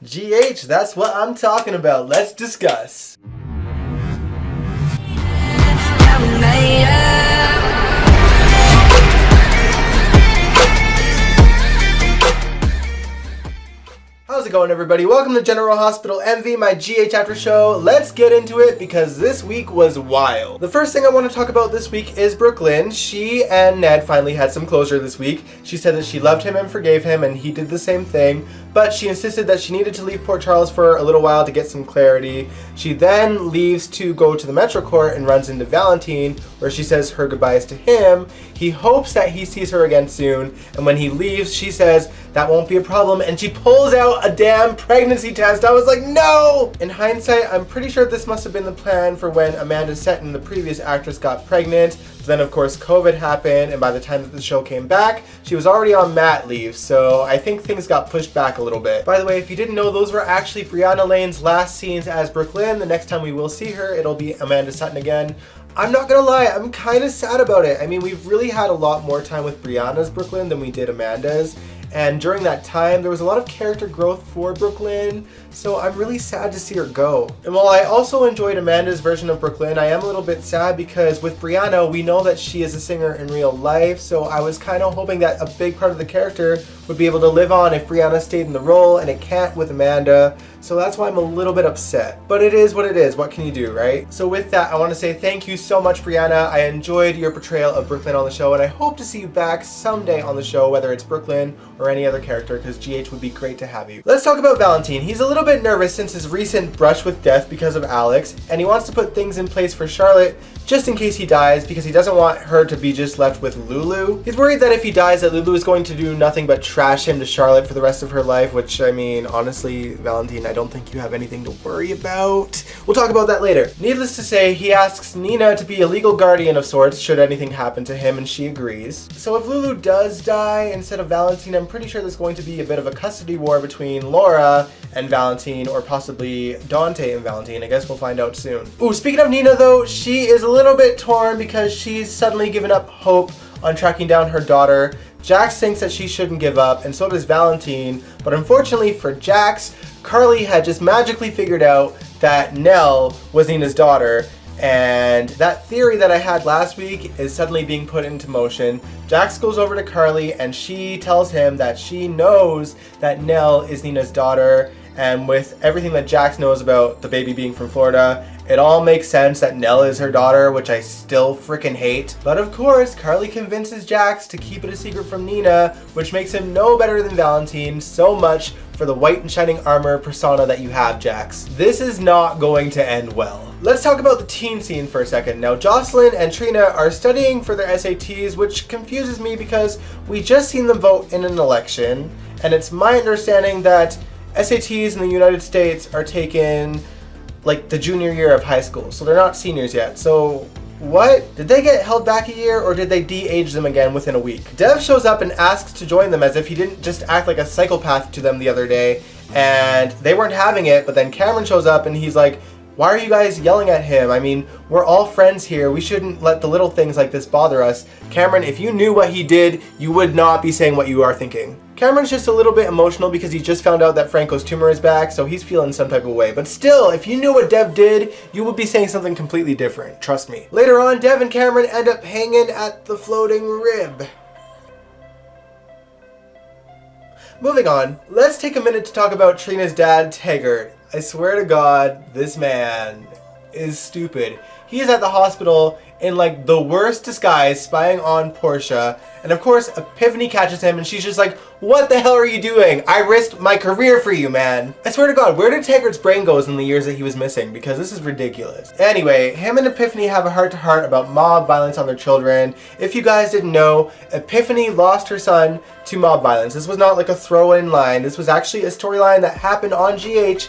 GH, that's what I'm talking about. Let's discuss. How's it going, everybody? Welcome to General Hospital MV, my GH after show. Let's get into it because this week was wild. The first thing I want to talk about this week is Brooklyn. She and Ned finally had some closure this week. She said that she loved him and forgave him, and he did the same thing, but she insisted that she needed to leave Port Charles for a little while to get some clarity. She then leaves to go to the Metro Court and runs into Valentine, where she says her goodbyes to him. He hopes that he sees her again soon, and when he leaves, she says that won't be a problem, and she pulls out a damn pregnancy test. I was like, no! In hindsight, I'm pretty sure this must have been the plan for when Amanda Setton, the previous actress, got pregnant. But then, of course, COVID happened, and by the time that the show came back, she was already on mat leave, so I think things got pushed back a little bit. By the way, if you didn't know, those were actually Brianna Lane's last scenes as Brooklyn. The next time we will see her, it'll be Amanda Setton again. I'm not gonna lie, I'm kind of sad about it. I mean, we've really had a lot more time with Brianna's Brooklyn than we did Amanda's. And during that time, there was a lot of character growth for Brooklyn, so I'm really sad to see her go. And while I also enjoyed Amanda's version of Brooklyn, I am a little bit sad because with Brianna, we know that she is a singer in real life, so I was kind of hoping that a big part of the character would be able to live on if Brianna stayed in the role, and it can't with Amanda, so that's why I'm a little bit upset. But it is what it is, what can you do, right? So with that, I want to say thank you so much, Brianna. I enjoyed your portrayal of Brooklyn on the show, and I hope to see you back someday on the show, whether it's Brooklyn or any other character, because GH would be great to have you. Let's talk about Valentine. He's a little bit nervous since his recent brush with death because of Alex, and he wants to put things in place for Charlotte just in case he dies, because he doesn't want her to be just left with Lulu. He's worried that if he dies, that Lulu is going to do nothing but trash him to Charlotte for the rest of her life, which, I mean, honestly, Valentine, I don't think you have anything to worry about. We'll talk about that later. Needless to say, he asks Nina to be a legal guardian of sorts should anything happen to him, and she agrees. So if Lulu does die instead of Valentine, I'm pretty sure there's going to be a bit of a custody war between Laura and Valentine, or possibly Dante and Valentine. I guess we'll find out soon. Ooh, speaking of Nina though, she is a little bit torn because she's suddenly given up hope on tracking down her daughter. Jax thinks that she shouldn't give up, and so does Valentine, but unfortunately for Jax, Carly had just magically figured out that Nell was Nina's daughter, and that theory that I had last week is suddenly being put into motion. Jax goes over to Carly and she tells him that she knows that Nell is Nina's daughter, and with everything that Jax knows about the baby being from Florida, it all makes sense that Nell is her daughter, which I still freaking hate. But of course, Carly convinces Jax to keep it a secret from Nina, which makes him no better than Valentine. So much for the white and shining armor persona that you have, Jax. This is not going to end well. Let's talk about the teen scene for a second. Now, Jocelyn and Trina are studying for their SATs, which confuses me because we just seen them vote in an election, and it's my understanding that SATs in the United States are taken like the junior year of high school, so they're not seniors yet. So what? Did they get held back a year, or did they de-age them again within a week? Dev shows up and asks to join them as if he didn't just act like a psychopath to them the other day, and they weren't having it, but then Cameron shows up and he's like, why are you guys yelling at him? I mean, we're all friends here. We shouldn't let the little things like this bother us. Cameron, if you knew what he did, you would not be saying what you are thinking. Cameron's just a little bit emotional because he just found out that Franco's tumor is back, so he's feeling some type of way. But still, if you knew what Dev did, you would be saying something completely different. Trust me. Later on, Dev and Cameron end up hanging at the floating rib. Moving on, let's take a minute to talk about Trina's dad, Taggart. I swear to God, this man is stupid. He is at the hospital in like the worst disguise, spying on Portia, and of course Epiphany catches him and she's just like, what the hell are you doing? I risked my career for you, man. I swear to God, where did Taggart's brain go in the years that he was missing? Because this is ridiculous. Anyway, him and Epiphany have a heart-to-heart about mob violence on their children. If you guys didn't know, Epiphany lost her son to mob violence. This was not like a throw-in line. This was actually a storyline that happened on GH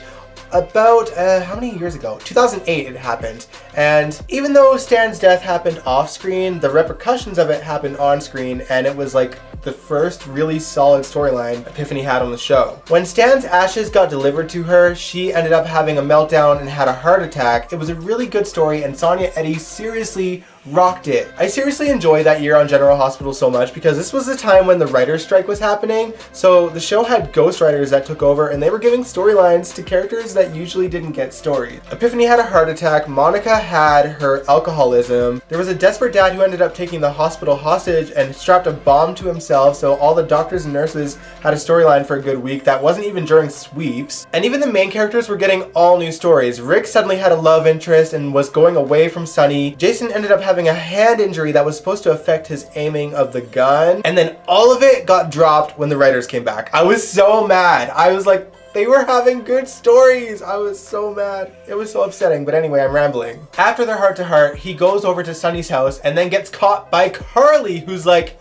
about, how many years ago? 2008 it happened. And even though Stan's death happened off screen, the repercussions of it happened on screen, and it was like the first really solid storyline Epiphany had on the show. When Stan's ashes got delivered to her, she ended up having a meltdown and had a heart attack. It was a really good story, and Sonia Eddy seriously rocked it. I seriously enjoyed that year on General Hospital so much because this was the time when the writer's strike was happening, so the show had ghostwriters that took over and they were giving storylines to characters that usually didn't get stories. Epiphany had a heart attack, Monica had her alcoholism, there was a desperate dad who ended up taking the hospital hostage and strapped a bomb to himself, so all the doctors and nurses had a storyline for a good week that wasn't even during sweeps, and even the main characters were getting all new stories. Rick suddenly had a love interest and was going away from Sunny. Jason ended up having a hand injury that was supposed to affect his aiming of the gun, and then all of it got dropped when the writers came back. I was so mad. I was like, they were having good stories. I was so mad. It was so upsetting, but anyway, I'm rambling. After their heart-to-heart, he goes over to Sunny's house and then gets caught by Carly, who's like,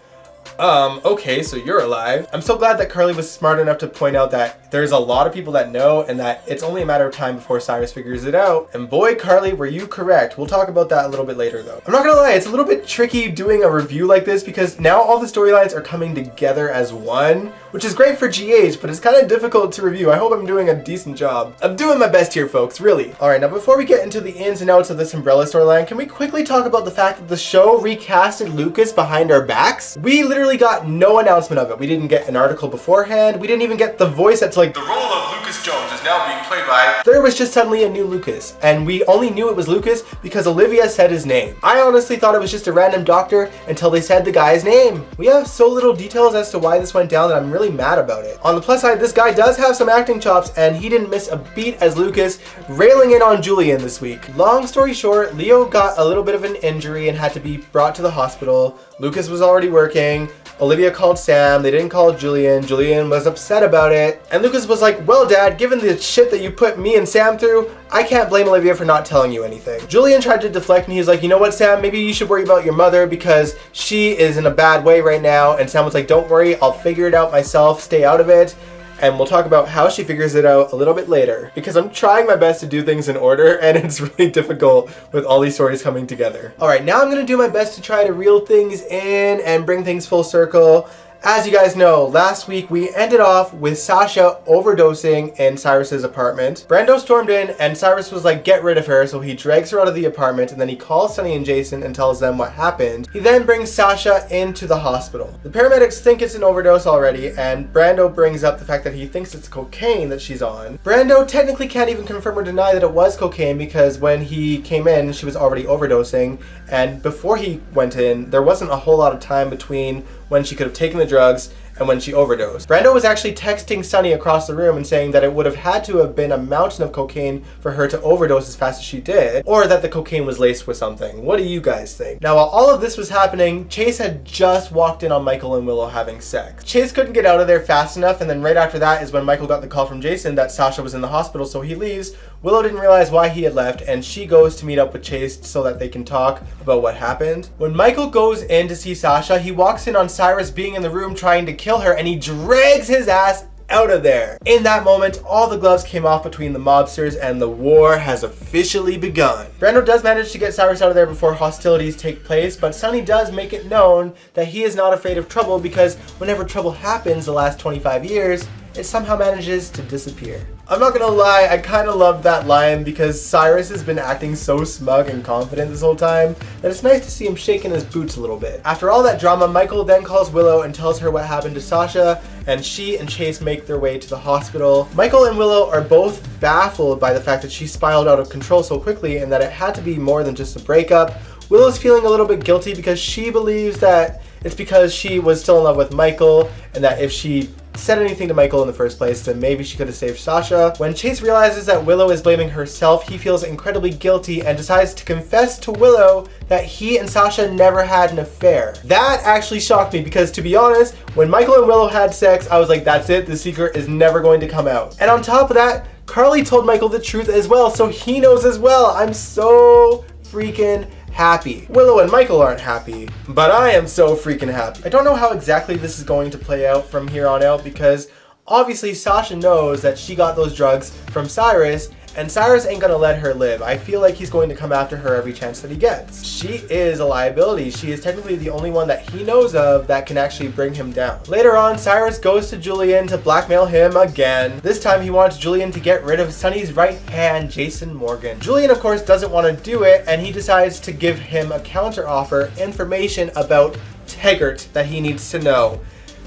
okay, so you're alive. I'm so glad that Carly was smart enough to point out that there's a lot of people that know and that it's only a matter of time before Cyrus figures it out. And boy, Carly, were you correct. We'll talk about that a little bit later though. I'm not gonna lie, it's a little bit tricky doing a review like this because now all the storylines are coming together as one, which is great for GH, but it's kind of difficult to review. I hope I'm doing a decent job. I'm doing my best here, folks, really. All right, now before we get into the ins and outs of this Umbrella storyline, can we quickly talk about the fact that the show recasted Lucas behind our backs? We literally got no announcement of it. We didn't get an article beforehand. We didn't even get the voice that's like, the role of Lucas Jones is now being played by. There was just suddenly a new Lucas, and we only knew it was Lucas because Olivia said his name. I honestly thought it was just a random doctor until they said the guy's name. We have so little details as to why this went down that I'm really mad about it. On the plus side, this guy does have some acting chops, and he didn't miss a beat as Lucas, railing in on Julian this week. Long story short, Leo got a little bit of an injury and had to be brought to the hospital. Lucas was already working. Olivia called Sam, they didn't call Julian. Julian was upset about it. And Lucas was like, well dad, given the shit that you put me and Sam through, I can't blame Olivia for not telling you anything. Julian tried to deflect and he was like, you know what Sam, maybe you should worry about your mother because she is in a bad way right now. And Sam was like, don't worry, I'll figure it out myself, stay out of it. And we'll talk about how she figures it out a little bit later because I'm trying my best to do things in order and it's really difficult with all these stories coming together. All right, now I'm gonna do my best to try to reel things in and bring things full circle. As you guys know, last week we ended off with Sasha overdosing in Cyrus's apartment. Brando stormed in and Cyrus was like, get rid of her, so he drags her out of the apartment and then he calls Sunny and Jason and tells them what happened. He then brings Sasha into the hospital. The paramedics think it's an overdose already and Brando brings up the fact that he thinks it's cocaine that she's on. Brando technically can't even confirm or deny that it was cocaine because when he came in, she was already overdosing, and before he went in, there wasn't a whole lot of time between when she could have taken the drugs and when she overdosed. Brando was actually texting Sunny across the room and saying that it would have had to have been a mountain of cocaine for her to overdose as fast as she did, or that the cocaine was laced with something. What do you guys think? Now, while all of this was happening, Chase had just walked in on Michael and Willow having sex. Chase couldn't get out of there fast enough, and then right after that is when Michael got the call from Jason that Sasha was in the hospital, so he leaves. Willow didn't realize why he had left, and she goes to meet up with Chase so that they can talk about what happened. When Michael goes in to see Sasha, he walks in on Cyrus being in the room trying to kill her, and he drags his ass out of there. In that moment, all the gloves came off between the mobsters and the war has officially begun. Brando does manage to get Cyrus out of there before hostilities take place, but Sunny does make it known that he is not afraid of trouble because whenever trouble happens the last 25 years, it somehow manages to disappear. I'm not gonna lie, I kinda loved that line because Cyrus has been acting so smug and confident this whole time that it's nice to see him shaking his boots a little bit. After all that drama, Michael then calls Willow and tells her what happened to Sasha, and she and Chase make their way to the hospital. Michael and Willow are both baffled by the fact that she spiraled out of control so quickly and that it had to be more than just a breakup. Willow's feeling a little bit guilty because she believes that it's because she was still in love with Michael and that if she said anything to Michael in the first place, then maybe she could have saved Sasha. When Chase realizes that Willow is blaming herself, he feels incredibly guilty and decides to confess to Willow that he and Sasha never had an affair. That actually shocked me because, to be honest, when Michael and Willow had sex, I was like, that's it, the secret is never going to come out. And on top of that, Carly told Michael the truth as well, so he knows as well. I'm so freaking happy. Willow and Michael aren't happy, but I am so freaking happy. I don't know how exactly this is going to play out from here on out because obviously Sasha knows that she got those drugs from Cyrus and Cyrus ain't gonna let her live. I feel like he's going to come after her every chance that he gets. She is a liability. She is technically the only one that he knows of that can actually bring him down. Later on, Cyrus goes to Julian to blackmail him again. This time he wants Julian to get rid of Sonny's right hand, Jason Morgan. Julian, of course, doesn't want to do it, and he decides to give him a counteroffer, information about Taggart that he needs to know.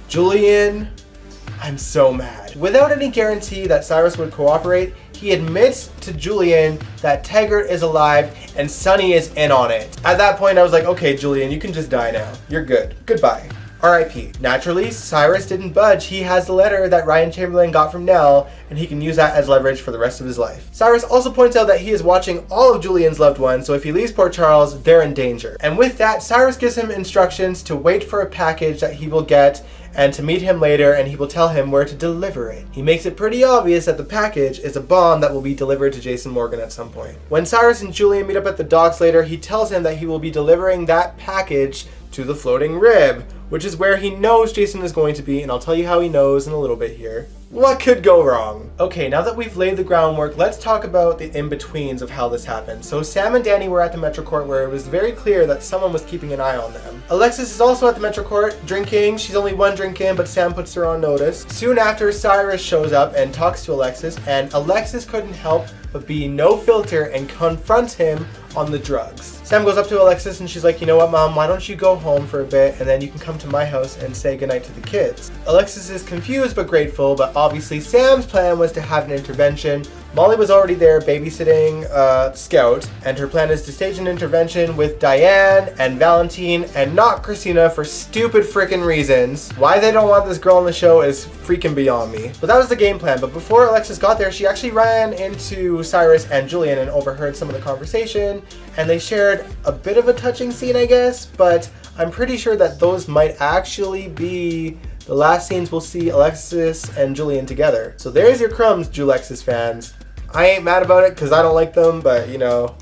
Julian, I'm so mad. Without any guarantee that Cyrus would cooperate, he admits to Julian that Taggart is alive and Sonny is in on it. At that point, I was like, okay, Julian, you can just die now. You're good. Goodbye. R.I.P. Naturally, Cyrus didn't budge. He has the letter that Ryan Chamberlain got from Nell, and he can use that as leverage for the rest of his life. Cyrus also points out that he is watching all of Julian's loved ones, so if he leaves Port Charles, they're in danger. And with that, Cyrus gives him instructions to wait for a package that he will get and to meet him later, and he will tell him where to deliver it. He makes it pretty obvious that the package is a bomb that will be delivered to Jason Morgan at some point. When Cyrus and Julian meet up at the docks later, he tells him that he will be delivering that package to the floating rib, which is where he knows Jason is going to be, and I'll tell you how he knows in a little bit here. What could go wrong? Okay, now that we've laid the groundwork, let's talk about the in-betweens of how this happened. So Sam and Danny were at the Metro Court where it was very clear that someone was keeping an eye on them. Alexis is also at the Metro Court drinking. She's only one drink in, but Sam puts her on notice. Soon after, Cyrus shows up and talks to Alexis, and Alexis couldn't help but be no filter and confronts him on the drugs. Sam goes up to Alexis and she's like, you know what, Mom, why don't you go home for a bit and then you can come to my house and say goodnight to the kids. Alexis is confused but grateful, but obviously Sam's plan was to have an intervention. Molly was already there babysitting Scout, and her plan is to stage an intervention with Diane and Valentine and not Christina for stupid freaking reasons. Why they don't want this girl on the show is freaking beyond me. But that was the game plan. But before Alexis got there, she actually ran into Cyrus and Julian and overheard some of the conversation, and they shared a bit of a touching scene, I guess, but I'm pretty sure that those might actually be the last scenes we'll see Alexis and Julian together. So there's your crumbs, Julexis fans. I ain't mad about it because I don't like them, but you know,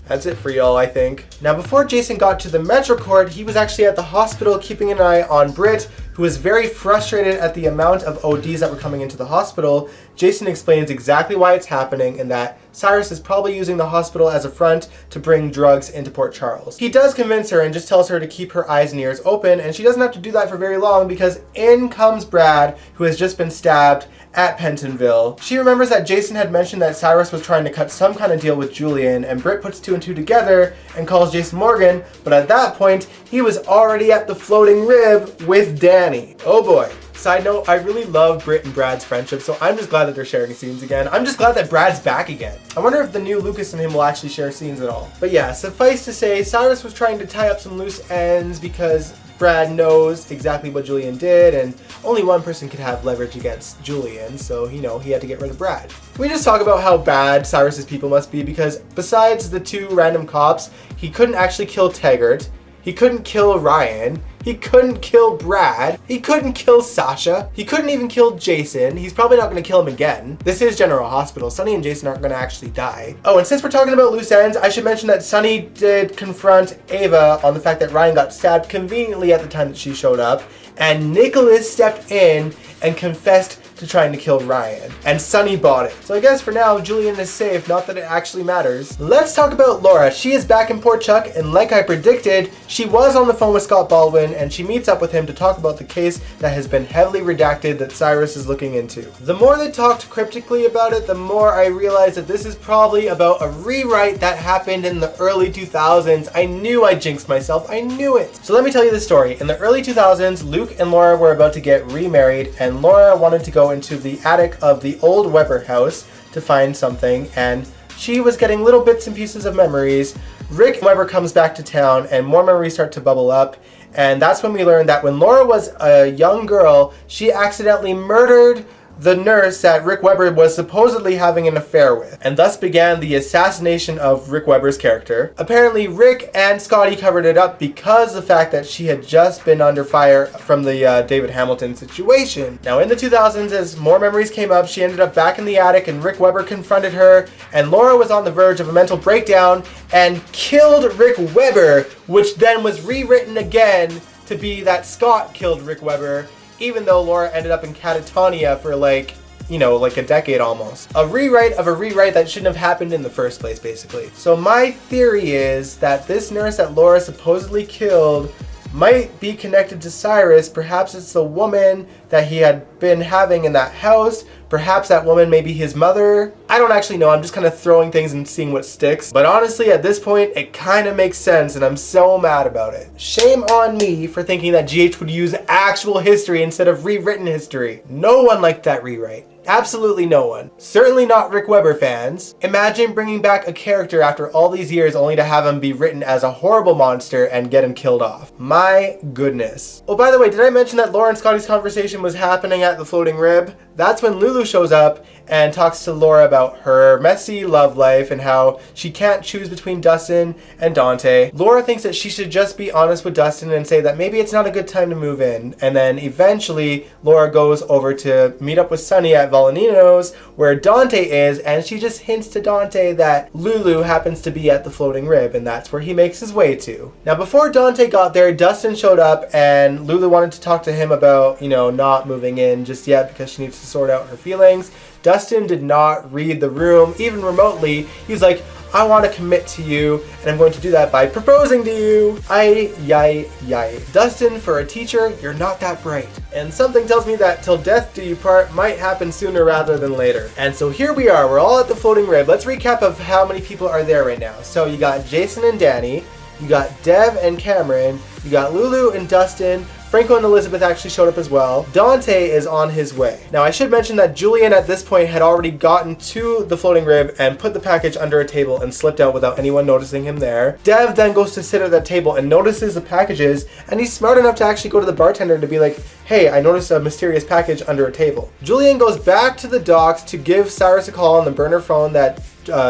that's it for y'all, I think. Now, before Jason got to the Metro Court, he was actually at the hospital keeping an eye on Britt, who was very frustrated at the amount of ODs that were coming into the hospital. Jason explains exactly why it's happening and that Cyrus is probably using the hospital as a front to bring drugs into Port Charles. He does convince her and just tells her to keep her eyes and ears open, and she doesn't have to do that for very long because in comes Brad, who has just been stabbed at Pentonville. She remembers that Jason had mentioned that Cyrus was trying to cut some kind of deal with Julian, and Britt puts two and two together and calls Jason Morgan, but at that point, he was already at the floating rib with Danny. Oh boy. Side note, I really love Britt and Brad's friendship, so I'm just glad that they're sharing scenes again. I'm just glad that Brad's back again. I wonder if the new Lucas and him will actually share scenes at all. But yeah, suffice to say, Cyrus was trying to tie up some loose ends because Brad knows exactly what Julian did, and only one person could have leverage against Julian, so, you know, he had to get rid of Brad. Can we just talk about how bad Cyrus's people must be? Because besides the two random cops, he couldn't actually kill Taggart, he couldn't kill Ryan, he couldn't kill Brad, he couldn't kill Sasha, he couldn't even kill Jason, he's probably not going to kill him again. This is General Hospital, Sonny and Jason aren't going to actually die. Oh, and since we're talking about loose ends, I should mention that Sonny did confront Ava on the fact that Ryan got stabbed conveniently at the time that she showed up, and Nicholas stepped in and confessed to trying to kill Ryan, and Sonny bought it. So I guess for now, Julian is safe, not that it actually matters. Let's talk about Laura. She is back in Port Chuck, and like I predicted, she was on the phone with Scott Baldwin, and she meets up with him to talk about the case that has been heavily redacted that Cyrus is looking into. The more they talked cryptically about it, the more I realized that this is probably about a rewrite that happened in the early 2000s. I knew I jinxed myself, I knew it. So let me tell you the story. In the early 2000s, Luke and Laura were about to get remarried, and Laura wanted to go into the attic of the old Weber house to find something, and she was getting little bits and pieces of memories. Rick Weber comes back to town and more memories start to bubble up, and that's when we learned that when Laura was a young girl, she accidentally murdered the nurse that Rick Weber was supposedly having an affair with, and thus began the assassination of Rick Weber's character. Apparently, Rick and Scotty covered it up because of the fact that she had just been under fire from the David Hamilton situation. Now, in the 2000s, as more memories came up, she ended up back in the attic, and Rick Weber confronted her, and Laura was on the verge of a mental breakdown and killed Rick Weber, which then was rewritten again to be that Scott killed Rick Weber, even though Laura ended up in catatonia for like like a decade almost. A rewrite of a rewrite that shouldn't have happened in the first place, basically. So my theory is that this nurse that Laura supposedly killed might be connected to Cyrus. Perhaps it's the woman that he had been having in that house. Perhaps that woman may be his mother. I don't actually know. I'm just kind of throwing things and seeing what sticks. But honestly, at this point, it kind of makes sense, and I'm so mad about it. Shame on me for thinking that GH would use actual history instead of rewritten history. No one liked that rewrite. Absolutely no one. Certainly not Rick Weber fans. Imagine bringing back a character after all these years only to have him be written as a horrible monster and get him killed off. My goodness. Oh, by the way, did I mention that Laura and Scotty's conversation was happening at the floating rib? That's when Lulu shows up and talks to Laura about her messy love life and how she can't choose between Dustin and Dante. Laura thinks that she should just be honest with Dustin and say that maybe it's not a good time to move in. And then eventually Laura goes over to meet up with Sunny at Valenino's where Dante is, and she just hints to Dante that Lulu happens to be at the floating rib, and that's where he makes his way to. Now before Dante got there, Dustin showed up and Lulu wanted to talk to him about, not moving in just yet because she needs to sort out her feelings. Dustin did not read the room, even remotely. He's like, I want to commit to you, and I'm going to do that by proposing to you. Yay. Dustin, for a teacher, you're not that bright. And something tells me that till death do you part might happen sooner rather than later. And so here we are, we're all at the floating rib. Let's recap of how many people are there right now. So you got Jason and Danny, you got Dev and Cameron, you got Lulu and Dustin, Franco and Elizabeth actually showed up as well. Dante is on his way. Now I should mention that Julian at this point had already gotten to the floating rib and put the package under a table and slipped out without anyone noticing him there. Dev then goes to sit at that table and notices the packages, and he's smart enough to actually go to the bartender to be like, hey, I noticed a mysterious package under a table. Julian goes back to the docks to give Cyrus a call on the burner phone that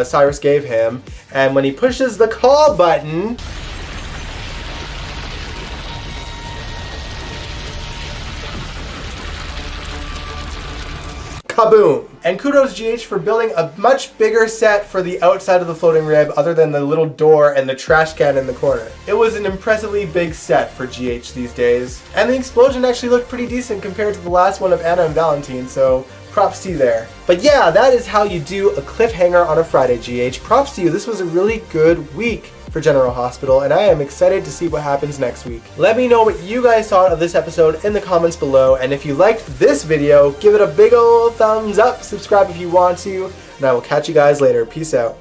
Cyrus gave him, and when he pushes the call button, kaboom! And kudos GH for building a much bigger set for the outside of the floating rib other than the little door and the trash can in the corner. It was an impressively big set for GH these days. And the explosion actually looked pretty decent compared to the last one of Anna and Valentine, so props to you there. But yeah, that is how you do a cliffhanger on a Friday, GH. Props to you. This was a really good week for General Hospital, and I am excited to see what happens next week. Let me know what you guys thought of this episode in the comments below, and if you liked this video, give it a big ol' thumbs up, subscribe if you want to, and I will catch you guys later. Peace out.